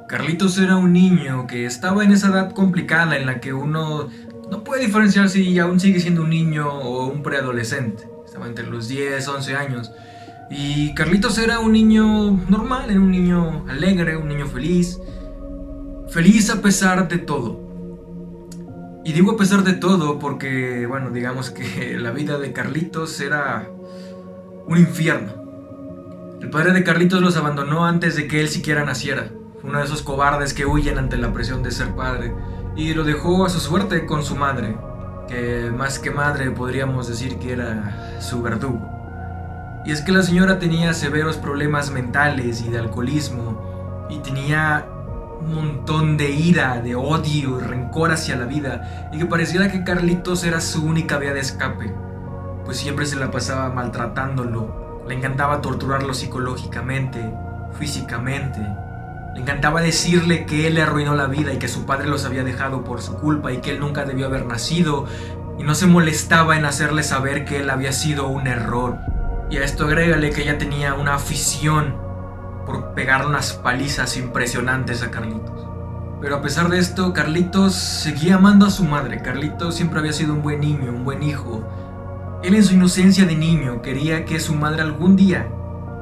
Carlitos era un niño que estaba en esa edad complicada en la que uno no puede diferenciar si aún sigue siendo un niño o un preadolescente. Estaba entre los 10, 11 años. Y Carlitos era un niño normal, era un niño alegre, un niño feliz. Feliz a pesar de todo. Y digo a pesar de todo porque, bueno, digamos que la vida de Carlitos era un infierno. El padre de Carlitos los abandonó antes de que él siquiera naciera. Fue uno de esos cobardes que huyen ante la presión de ser padre. Y lo dejó a su suerte con su madre, que más que madre podríamos decir que era su verdugo. Y es que la señora tenía severos problemas mentales y de alcoholismo. Y tenía un montón de ira, de odio y rencor hacia la vida. Y que pareciera que Carlitos era su única vía de escape. Pues siempre se la pasaba maltratándolo. Le encantaba torturarlo psicológicamente, físicamente. Le encantaba decirle que él le arruinó la vida y que su padre los había dejado por su culpa y que él nunca debió haber nacido. Y no se molestaba en hacerle saber que él había sido un error. Y a esto agrégale que ella tenía una afición por pegar unas palizas impresionantes a Carlitos. Pero a pesar de esto, Carlitos seguía amando a su madre. Carlitos siempre había sido un buen niño, un buen hijo. Él en su inocencia de niño quería que su madre algún día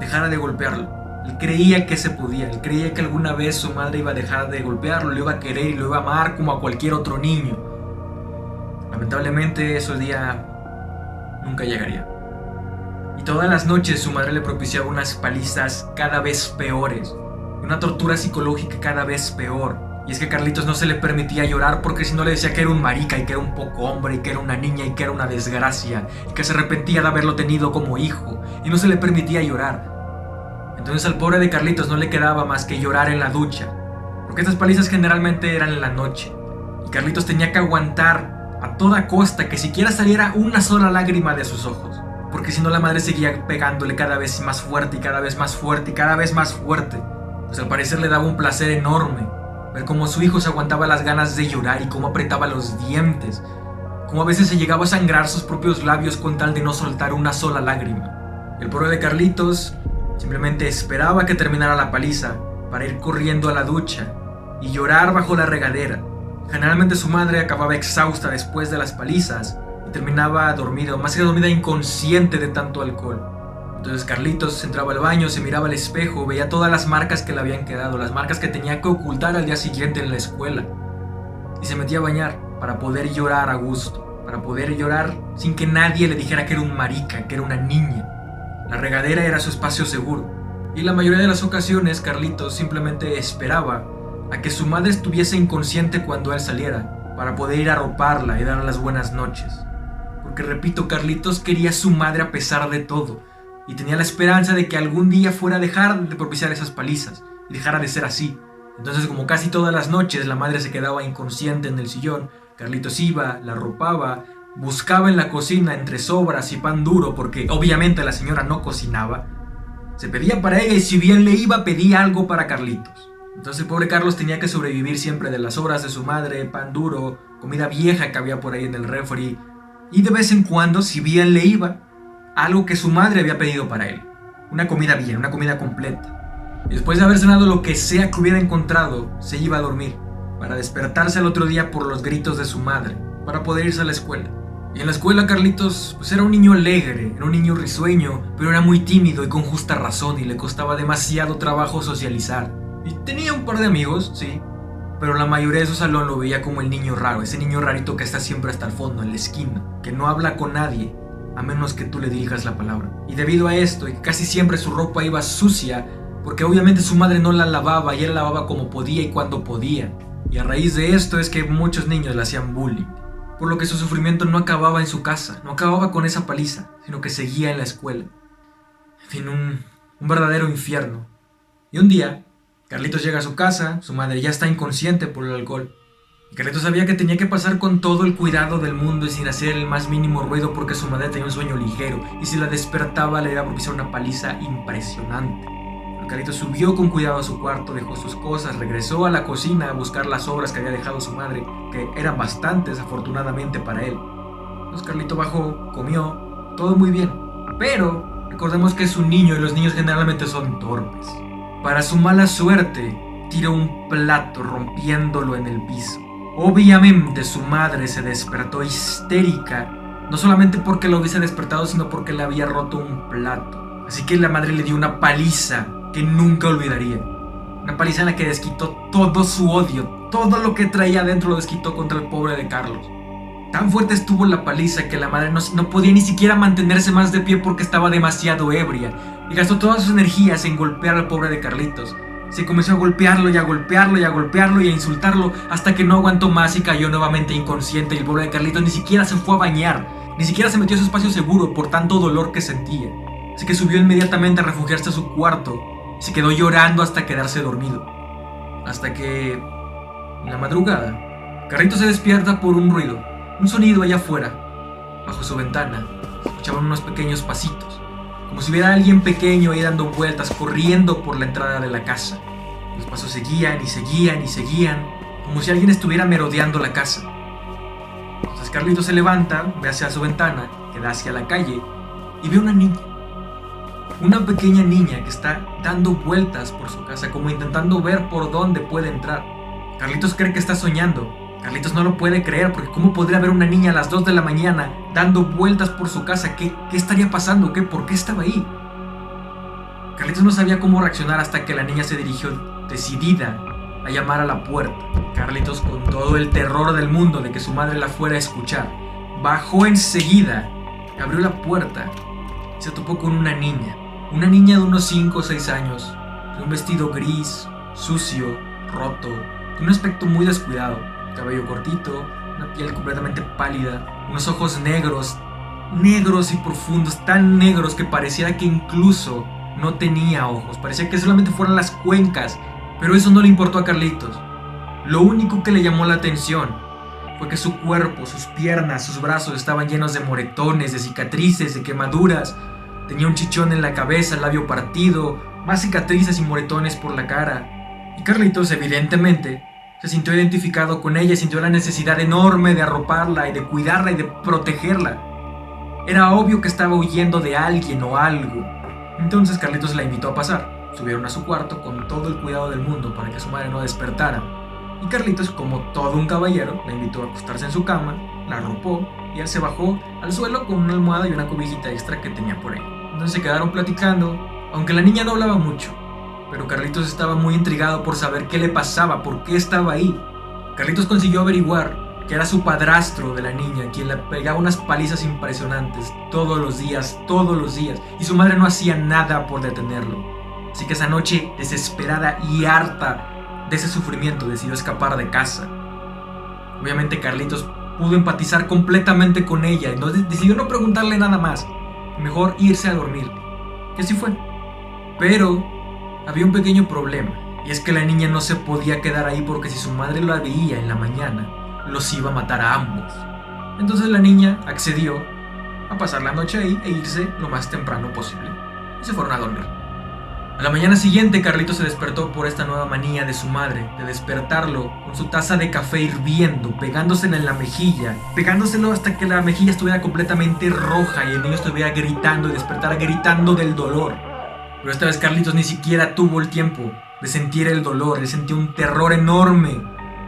dejara de golpearlo. Él creía que se podía, él creía que alguna vez su madre iba a dejar de golpearlo, lo iba a querer y lo iba a amar como a cualquier otro niño. Lamentablemente ese día nunca llegaría. Y todas las noches su madre le propiciaba unas palizas cada vez peores, una tortura psicológica cada vez peor. Y es que a Carlitos no se le permitía llorar porque si no le decía que era un marica y que era un poco hombre y que era una niña y que era una desgracia y que se arrepentía de haberlo tenido como hijo y no se le permitía llorar. Entonces al pobre de Carlitos no le quedaba más que llorar en la ducha, porque estas palizas generalmente eran en la noche y Carlitos tenía que aguantar a toda costa que siquiera saliera una sola lágrima de sus ojos, porque si no la madre seguía pegándole cada vez más fuerte y cada vez más fuerte y cada vez más fuerte. Pues al parecer le daba un placer enorme ver cómo su hijo se aguantaba las ganas de llorar y cómo apretaba los dientes, cómo a veces se llegaba a sangrar sus propios labios con tal de no soltar una sola lágrima. El pobre de Carlitos simplemente esperaba que terminara la paliza para ir corriendo a la ducha y llorar bajo la regadera. Generalmente su madre acababa exhausta después de las palizas y terminaba dormida, o más que dormida, inconsciente de tanto alcohol. Entonces Carlitos entraba al baño, se miraba al espejo, veía todas las marcas que le habían quedado, las marcas que tenía que ocultar al día siguiente en la escuela. Y se metía a bañar para poder llorar a gusto, para poder llorar sin que nadie le dijera que era un marica, que era una niña. La regadera era su espacio seguro. Y la mayoría de las ocasiones Carlitos simplemente esperaba a que su madre estuviese inconsciente cuando él saliera, para poder ir a arroparla y darle las buenas noches. Porque repito, Carlitos quería a su madre a pesar de todo. Y tenía la esperanza de que algún día fuera a dejar de propiciar esas palizas y dejara de ser así. Entonces, como casi todas las noches la madre se quedaba inconsciente en el sillón, Carlitos iba, la arropaba, buscaba en la cocina entre sobras y pan duro, porque obviamente la señora no cocinaba. Se pedía para ella y si bien le iba, pedía algo para Carlitos. Entonces el pobre Carlos tenía que sobrevivir siempre de las sobras de su madre, pan duro, comida vieja que había por ahí en el refri, y de vez en cuando, si bien le iba, algo que su madre había pedido para él. Una comida bien, una comida completa. Y después de haber cenado lo que sea que hubiera encontrado, se iba a dormir, para despertarse al otro día por los gritos de su madre, para poder irse a la escuela. Y en la escuela Carlitos pues era un niño alegre, era un niño risueño, pero era muy tímido y con justa razón y le costaba demasiado trabajo socializar. Y tenía un par de amigos, sí, pero la mayoría de su salón lo veía como el niño raro, ese niño rarito que está siempre hasta el fondo, en la esquina, que no habla con nadie, a menos que tú le dirijas la palabra. Y debido a esto, y que casi siempre su ropa iba sucia, porque obviamente su madre no la lavaba y él la lavaba como podía y cuando podía. Y a raíz de esto es que muchos niños le hacían bullying. Por lo que su sufrimiento no acababa en su casa, no acababa con esa paliza, sino que seguía en la escuela. En fin, un verdadero infierno. Y un día, Carlitos llega a su casa, su madre ya está inconsciente por el alcohol. Y Carlitos sabía que tenía que pasar con todo el cuidado del mundo y sin hacer el más mínimo ruido porque su madre tenía un sueño ligero y si la despertaba le iba a propiciar una paliza impresionante. Carlitos subió con cuidado a su cuarto, dejó sus cosas, regresó a la cocina a buscar las sobras que había dejado su madre, que eran bastantes afortunadamente para él. Entonces Carlito bajó, comió, todo muy bien. Pero recordemos que es un niño y los niños generalmente son torpes. Para su mala suerte, tiró un plato rompiéndolo en el piso. Obviamente su madre se despertó histérica, no solamente porque lo hubiese despertado, sino porque le había roto un plato. Así que la madre le dio una paliza que nunca olvidaría. Una paliza en la que desquitó todo su odio, todo lo que traía adentro lo desquitó contra el pobre de Carlos. Tan fuerte estuvo la paliza que la madre no podía ni siquiera mantenerse más de pie porque estaba demasiado ebria y gastó todas sus energías en golpear al pobre de Carlitos. Se comenzó a golpearlo y a golpearlo y a golpearlo y a insultarlo hasta que no aguantó más y cayó nuevamente inconsciente. Y el pobre de Carlitos ni siquiera se fue a bañar, ni siquiera se metió a su espacio seguro por tanto dolor que sentía. Así que subió inmediatamente a refugiarse a su cuarto y se quedó llorando hasta quedarse dormido. Hasta que, en la madrugada, Carlitos se despierta por un ruido, un sonido allá afuera. Bajo su ventana se escuchaban unos pequeños pasitos, como si hubiera alguien pequeño ahí dando vueltas, corriendo por la entrada de la casa. Los pasos seguían y seguían y seguían, como si alguien estuviera merodeando la casa. Entonces Carlitos se levanta, ve hacia su ventana, que da hacia la calle, y ve una niña. Una pequeña niña que está dando vueltas por su casa, como intentando ver por dónde puede entrar. Carlitos cree que está soñando. Carlitos no lo puede creer, porque ¿cómo podría haber una niña a las 2 de la mañana dando vueltas por su casa? ¿Qué estaría pasando? ¿Por qué estaba ahí? Carlitos no sabía cómo reaccionar hasta que la niña se dirigió decidida a llamar a la puerta. Carlitos, con todo el terror del mundo de que su madre la fuera a escuchar, bajó enseguida, abrió la puerta y se topó con una niña de unos 5 o 6 años, de un vestido gris, sucio, roto, de un aspecto muy descuidado. Cabello cortito, una piel completamente pálida, unos ojos negros y profundos, tan negros que pareciera que incluso no tenía ojos, parecía que solamente fueran las cuencas, pero eso no le importó a Carlitos. Lo único que le llamó la atención fue que su cuerpo, sus piernas, sus brazos estaban llenos de moretones, de cicatrices, de quemaduras. Tenía un chichón en la cabeza, el labio partido, más cicatrices y moretones por la cara. Y Carlitos, evidentemente, se sintió identificado con ella y sintió la necesidad enorme de arroparla y de cuidarla y de protegerla. Era obvio que estaba huyendo de alguien o algo. Entonces Carlitos la invitó a pasar. Subieron a su cuarto con todo el cuidado del mundo para que su madre no despertara. Y Carlitos, como todo un caballero, la invitó a acostarse en su cama, la arropó y él se bajó al suelo con una almohada y una cobijita extra que tenía por ahí. Entonces se quedaron platicando, aunque la niña no hablaba mucho. Pero Carlitos estaba muy intrigado por saber qué le pasaba, por qué estaba ahí. Carlitos consiguió averiguar que era su padrastro de la niña, quien le pegaba unas palizas impresionantes todos los días, y su madre no hacía nada por detenerlo. Así que esa noche, desesperada y harta de ese sufrimiento, decidió escapar de casa. Obviamente Carlitos pudo empatizar completamente con ella y decidió no preguntarle nada más, mejor irse a dormir. Y así fue. Pero había un pequeño problema, y es que la niña no se podía quedar ahí porque si su madre la veía en la mañana, los iba a matar a ambos. Entonces la niña accedió a pasar la noche ahí e irse lo más temprano posible. Y se fueron a dormir. A la mañana siguiente, Carlitos se despertó por esta nueva manía de su madre, de despertarlo con su taza de café hirviendo, pegándosela en la mejilla, pegándoselo hasta que la mejilla estuviera completamente roja y el niño estuviera gritando y despertara gritando del dolor. Pero esta vez Carlitos ni siquiera tuvo el tiempo de sentir el dolor, él sentía un terror enorme,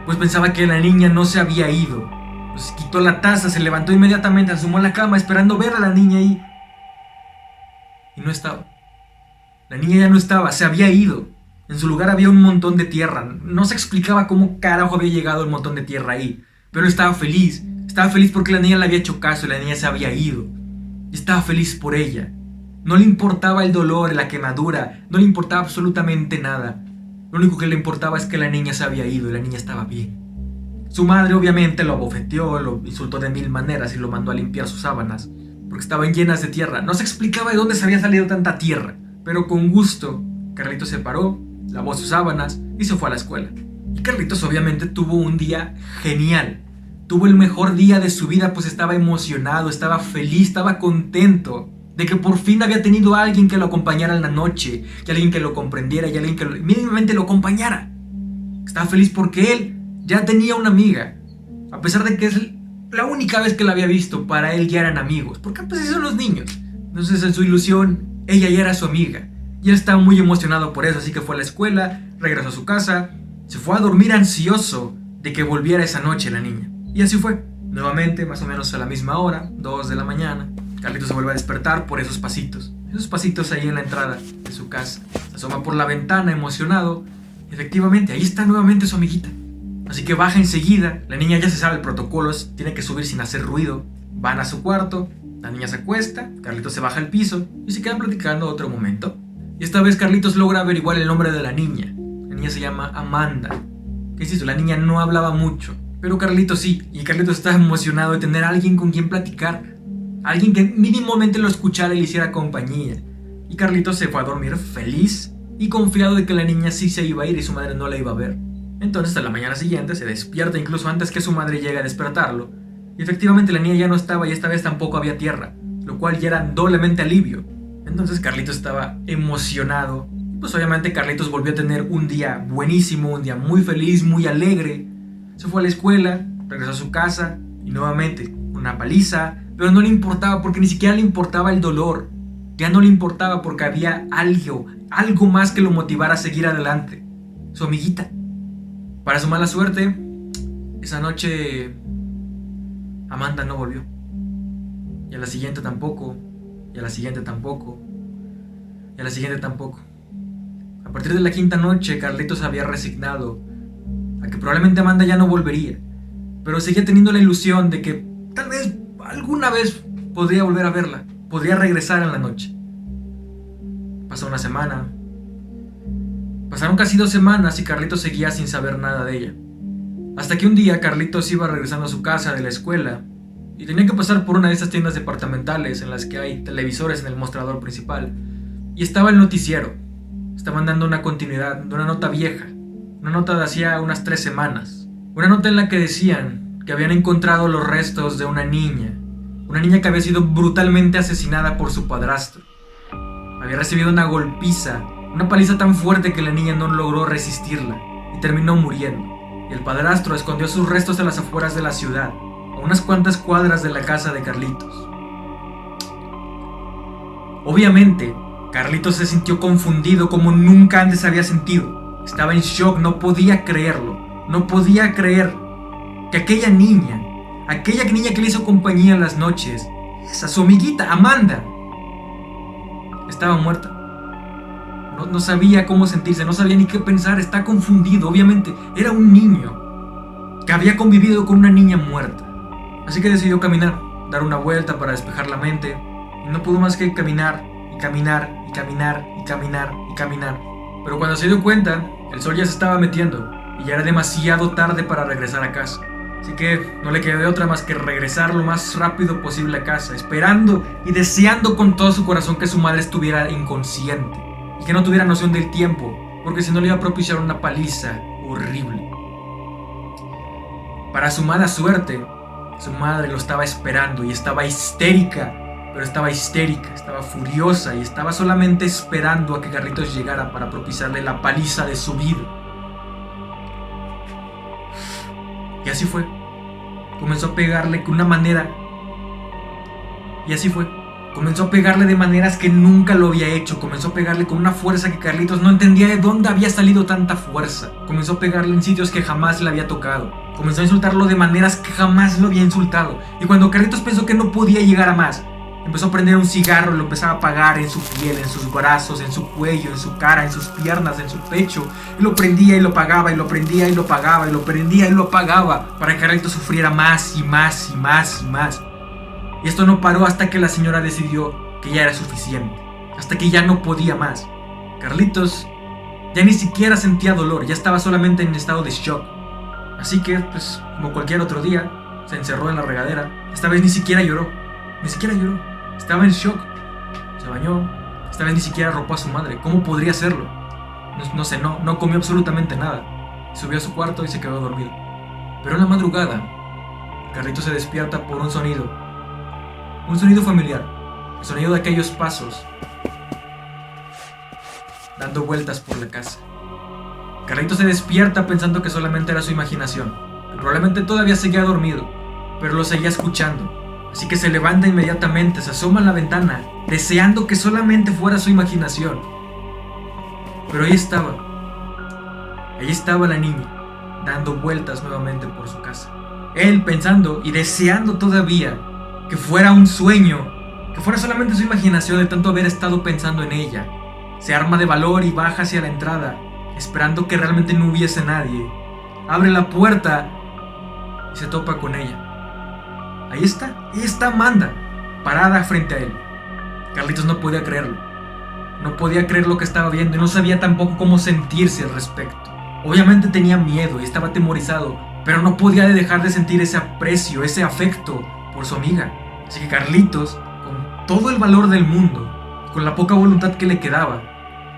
pues pensaba que la niña no se había ido. Pues quitó la taza, se levantó inmediatamente, asomó a la cama esperando ver a la niña ahí. Y no estaba. La niña ya no estaba, se había ido. En su lugar había un montón de tierra. No se explicaba cómo carajo había llegado el montón de tierra ahí. Pero él estaba feliz. Estaba feliz porque la niña le había hecho caso y la niña se había ido. Y estaba feliz por ella. No le importaba el dolor, la quemadura. No le importaba absolutamente nada. Lo único que le importaba es que la niña se había ido y la niña estaba bien. Su madre obviamente lo abofeteó, lo insultó de 1000 maneras y lo mandó a limpiar sus sábanas, porque estaban llenas de tierra. No se explicaba de dónde se había salido tanta tierra. Pero con gusto, Carlitos se paró, lavó sus sábanas y se fue a la escuela. Y Carlitos obviamente tuvo un día genial. Tuvo el mejor día de su vida, pues estaba emocionado, estaba feliz, estaba contento de que por fin había tenido a alguien que lo acompañara en la noche, y alguien que lo comprendiera, y alguien que mínimamente lo acompañara. Estaba feliz porque él ya tenía una amiga, a pesar de que es la única vez que la había visto. Para él ya eran amigos, porque pues son los niños. Entonces en su ilusión, ella ya era su amiga, y él estaba muy emocionado por eso, así que fue a la escuela, regresó a su casa, se fue a dormir ansioso de que volviera esa noche la niña. Y así fue. Nuevamente, más o menos a la misma hora, 2 de la mañana, Carlitos se vuelve a despertar por esos pasitos ahí en la entrada de su casa. Se asoma por la ventana emocionado. Efectivamente, ahí está nuevamente su amiguita. Así que baja enseguida. La niña ya se sabe el protocolo, tiene que subir sin hacer ruido. Van a su cuarto, la niña se acuesta, Carlitos se baja al piso y se quedan platicando otro momento. Y esta vez Carlitos logra averiguar el nombre de la niña. La niña se llama Amanda. ¿Qué es eso? La niña no hablaba mucho, pero Carlitos sí. Y Carlitos estaba emocionado de tener a alguien con quien platicar. Alguien que mínimamente lo escuchara y le hiciera compañía. Y Carlitos se fue a dormir feliz y confiado de que la niña sí se iba a ir y su madre no la iba a ver. Entonces a la mañana siguiente se despierta incluso antes que su madre llegue a despertarlo. Y efectivamente la niña ya no estaba y esta vez tampoco había tierra, lo cual ya era doblemente alivio. Entonces Carlitos estaba emocionado. Pues obviamente Carlitos volvió a tener un día buenísimo, un día muy feliz, muy alegre. Se fue a la escuela, regresó a su casa y nuevamente una paliza, pero no le importaba porque ni siquiera le importaba el dolor. Ya no le importaba porque había algo más que lo motivara a seguir adelante. Su amiguita. Para su mala suerte, esa noche Amanda no volvió. Y a la siguiente tampoco. Y a la siguiente tampoco. Y a la siguiente tampoco. A partir de la quinta noche, Carlitos había resignado a que probablemente Amanda ya no volvería. Pero seguía teniendo la ilusión de que tal vez alguna vez podría volver a verla. Podría regresar en la noche. Pasó una semana. Pasaron casi 2 semanas y Carlitos seguía sin saber nada de ella. Hasta que un día Carlitos iba regresando a su casa de la escuela y tenía que pasar por una de esas tiendas departamentales en las que hay televisores en el mostrador principal. Y estaba el noticiero. Estaban dando una continuidad de una nota vieja. Una nota de hacía unas 3 semanas. Una nota en la que decían que habían encontrado los restos de una niña. Una niña que había sido brutalmente asesinada por su padrastro. Había recibido una golpiza, una paliza tan fuerte que la niña no logró resistirla y terminó muriendo. Y el padrastro escondió sus restos a las afueras de la ciudad, a unas cuantas cuadras de la casa de Carlitos. Obviamente, Carlitos se sintió confundido como nunca antes había sentido. Estaba en shock, no podía creerlo. No podía creer que aquella niña que le hizo compañía en las noches, esa su amiguita Amanda, estaba muerta. No sabía cómo sentirse, no sabía ni qué pensar, está confundido. Obviamente, era un niño que había convivido con una niña muerta. Así que decidió caminar, dar una vuelta para despejar la mente. Y no pudo más que caminar, y caminar, y caminar, y caminar, y caminar. Pero cuando se dio cuenta, el sol ya se estaba metiendo, y ya era demasiado tarde para regresar a casa. Así que no le quedó de otra más que regresar lo más rápido posible a casa, esperando y deseando con todo su corazón que su madre estuviera inconsciente y que no tuviera noción del tiempo, porque si no le iba a propiciar una paliza horrible. Para su mala suerte, su madre lo estaba esperando y estaba histérica, estaba furiosa y estaba solamente esperando a que Carlitos llegara para propiciarle la paliza de su vida. Y así fue. Comenzó a pegarle con una manera. Y así fue. Comenzó a pegarle de maneras que nunca lo había hecho. Comenzó a pegarle con una fuerza que Carlitos no entendía de dónde había salido tanta fuerza. Comenzó a pegarle en sitios que jamás le había tocado. Comenzó a insultarlo de maneras que jamás lo había insultado. Y cuando Carlitos pensó que no podía llegar a más, empezó a prender un cigarro y lo empezaba a apagar en su piel, en sus brazos, en su cuello, en su cara, en sus piernas, en su pecho. Y lo prendía y lo apagaba, y lo prendía y lo apagaba, y lo prendía y lo apagaba, para que Carlitos sufriera más y más y más y más. Y esto no paró hasta que la señora decidió que ya era suficiente, hasta que ya no podía más. Carlitos ya ni siquiera sentía dolor, ya estaba solamente en estado de shock. Así que, pues, como cualquier otro día, se encerró en la regadera. Esta vez ni siquiera lloró. Estaba en shock. Se bañó. Esta vez ni siquiera arropó a su madre. ¿Cómo podría hacerlo? No comió absolutamente nada. Subió a su cuarto y se quedó dormido. Pero en la madrugada, Carlitos se despierta por un sonido. Un sonido familiar. El sonido de aquellos pasos dando vueltas por la casa. Carlitos se despierta pensando que solamente era su imaginación, que probablemente todavía seguía dormido, pero lo seguía escuchando. Así que se levanta inmediatamente, se asoma a la ventana, deseando que solamente fuera su imaginación. Pero ahí estaba. Ahí estaba la niña, dando vueltas nuevamente por su casa. Él pensando y deseando todavía que fuera un sueño, que fuera solamente su imaginación de tanto haber estado pensando en ella. Se arma de valor y baja hacia la entrada, esperando que realmente no hubiese nadie. Abre la puerta y se topa con ella. Ahí está Amanda, parada frente a él. Carlitos no podía creerlo. No podía creer lo que estaba viendo y no sabía tampoco cómo sentirse al respecto. Obviamente tenía miedo y estaba atemorizado, pero no podía dejar de sentir ese aprecio, ese afecto por su amiga. Así que Carlitos, con todo el valor del mundo, con la poca voluntad que le quedaba,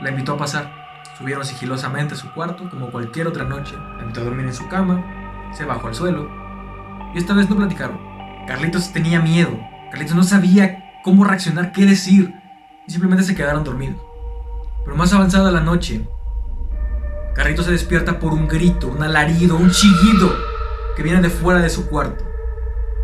la invitó a pasar. Subieron sigilosamente a su cuarto, como cualquier otra noche. La invitó a dormir en su cama, se bajó al suelo, y esta vez no platicaron. Carlitos tenía miedo. Carlitos no sabía cómo reaccionar, qué decir, y simplemente se quedaron dormidos. Pero más avanzada la noche, Carlitos se despierta por un grito, un alarido, un chillido que viene de fuera de su cuarto.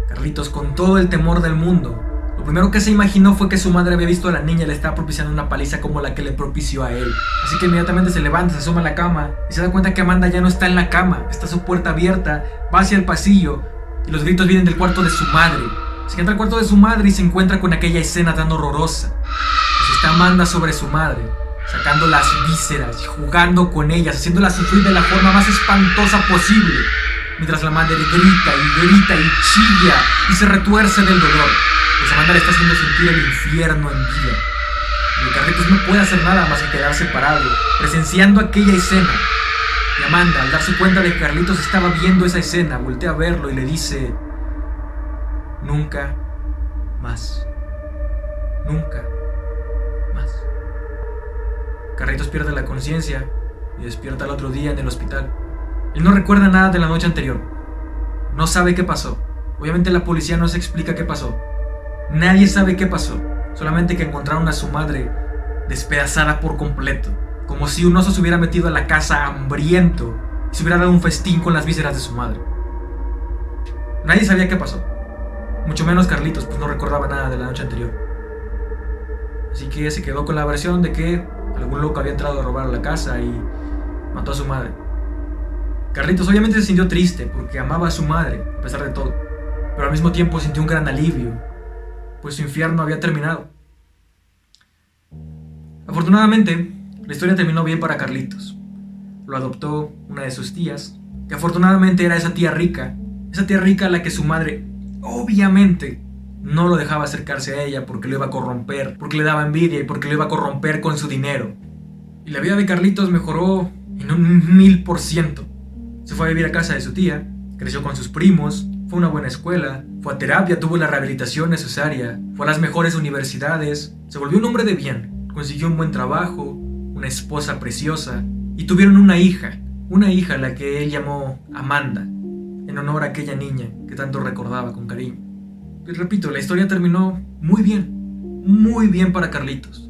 Carlitos, con todo el temor del mundo, lo primero que se imaginó fue que su madre había visto a la niña y le estaba propiciando una paliza como la que le propició a él. Así que inmediatamente se levanta, se asoma a la cama y se da cuenta que Amanda ya no está en la cama. Está su puerta abierta, va hacia el pasillo y los gritos vienen del cuarto de su madre. Así que entra al cuarto de su madre y se encuentra con aquella escena tan horrorosa. Pues está Amanda sobre su madre, sacando las vísceras y jugando con ellas, haciéndolas sufrir de la forma más espantosa posible, mientras la madre grita y chilla y se retuerce del dolor, pues Amanda le está haciendo sentir el infierno en vida. Y Carlitos no puede hacer nada más que quedarse parado, presenciando aquella escena. Y Amanda, al darse cuenta de que Carlitos estaba viendo esa escena, voltea a verlo y le dice: nunca más. Nunca más. Carlitos pierde la conciencia y despierta al otro día en el hospital. Él no recuerda nada de la noche anterior. No sabe qué pasó. Obviamente la policía no se explica qué pasó. Nadie sabe qué pasó. Solamente que encontraron a su madre despedazada por completo. Como si un oso se hubiera metido a la casa hambriento y se hubiera dado un festín con las vísceras de su madre. Nadie sabía qué pasó. Mucho menos Carlitos, pues no recordaba nada de la noche anterior. Así que se quedó con la versión de que algún loco había entrado a robar a la casa y mató a su madre. Carlitos obviamente se sintió triste porque amaba a su madre, a pesar de todo. Pero al mismo tiempo sintió un gran alivio, pues su infierno había terminado. Afortunadamente, la historia terminó bien para Carlitos. Lo adoptó una de sus tías, que afortunadamente era esa tía rica a la que su madre obviamente no lo dejaba acercarse a ella porque lo iba a corromper, porque le daba envidia y porque lo iba a corromper con su dinero. Y la vida de Carlitos mejoró en un 1000%. Se fue a vivir a casa de su tía, creció con sus primos, fue a una buena escuela, fue a terapia, tuvo la rehabilitación necesaria, fue a las mejores universidades, se volvió un hombre de bien, consiguió un buen trabajo, una esposa preciosa y tuvieron una hija a la que él llamó Amanda, en honor a aquella niña que tanto recordaba con cariño. Y repito, la historia terminó muy bien para Carlitos.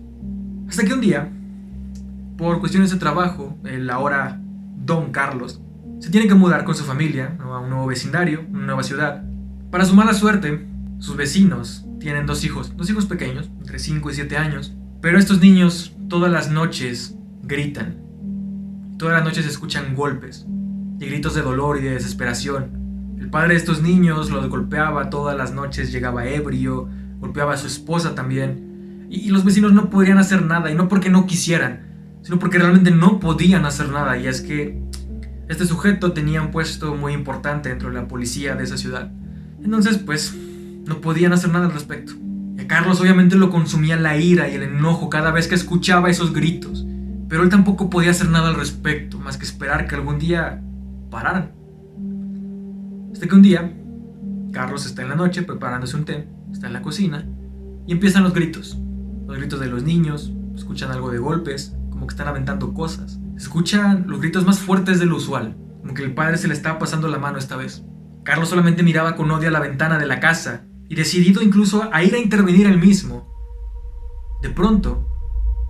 Hasta que un día, por cuestiones de trabajo, el ahora Don Carlos se tiene que mudar con su familia a un nuevo vecindario, una nueva ciudad. Para su mala suerte, sus vecinos tienen dos hijos pequeños, entre 5 y 7 años, pero estos niños todas las noches gritan. Todas las noches se escuchan golpes y gritos de dolor y de desesperación. El padre de estos niños los golpeaba todas las noches, llegaba ebrio, golpeaba a su esposa también, y los vecinos no podían hacer nada, y no porque no quisieran, sino porque realmente no podían hacer nada. Y es que este sujeto tenía un puesto muy importante dentro de la policía de esa ciudad. Entonces, pues, no podían hacer nada al respecto. Y a Carlos obviamente lo consumía la ira y el enojo cada vez que escuchaba esos gritos. Pero él tampoco podía hacer nada al respecto, más que esperar que algún día pararan. Hasta que un día, Carlos está en la noche preparándose un té, está en la cocina, y empiezan los gritos. Los gritos de los niños, escuchan algo de golpes, como que están aventando cosas. Escuchan los gritos más fuertes de lo usual, como que el padre se le estaba pasando la mano esta vez. Carlos solamente miraba con odio a la ventana de la casa, y decidido incluso a ir a intervenir él mismo. De pronto,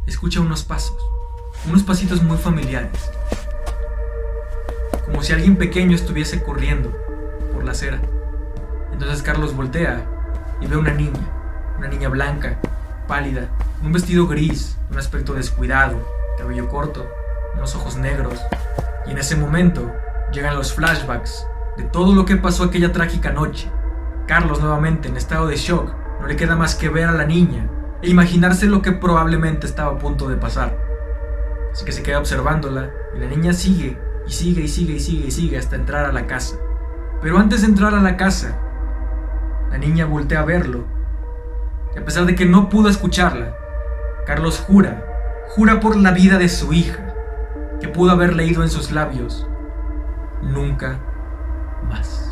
escucha unos pasitos muy familiares, como si alguien pequeño estuviese corriendo por la acera. Entonces Carlos voltea y ve una niña blanca, pálida, un vestido gris, un aspecto descuidado, cabello corto, unos ojos negros Y en ese momento llegan los flashbacks de todo lo que pasó aquella trágica noche. Carlos, nuevamente en estado de shock, no le queda más que ver a la niña e imaginarse lo que probablemente estaba a punto de pasar. Así que se queda observándola y la niña sigue y sigue y sigue y sigue y sigue hasta entrar a la casa. Pero antes de entrar a la casa, la niña voltea a verlo y a pesar de que no pudo escucharla, Carlos jura por la vida de su hija que pudo haber leído en sus labios: nunca más.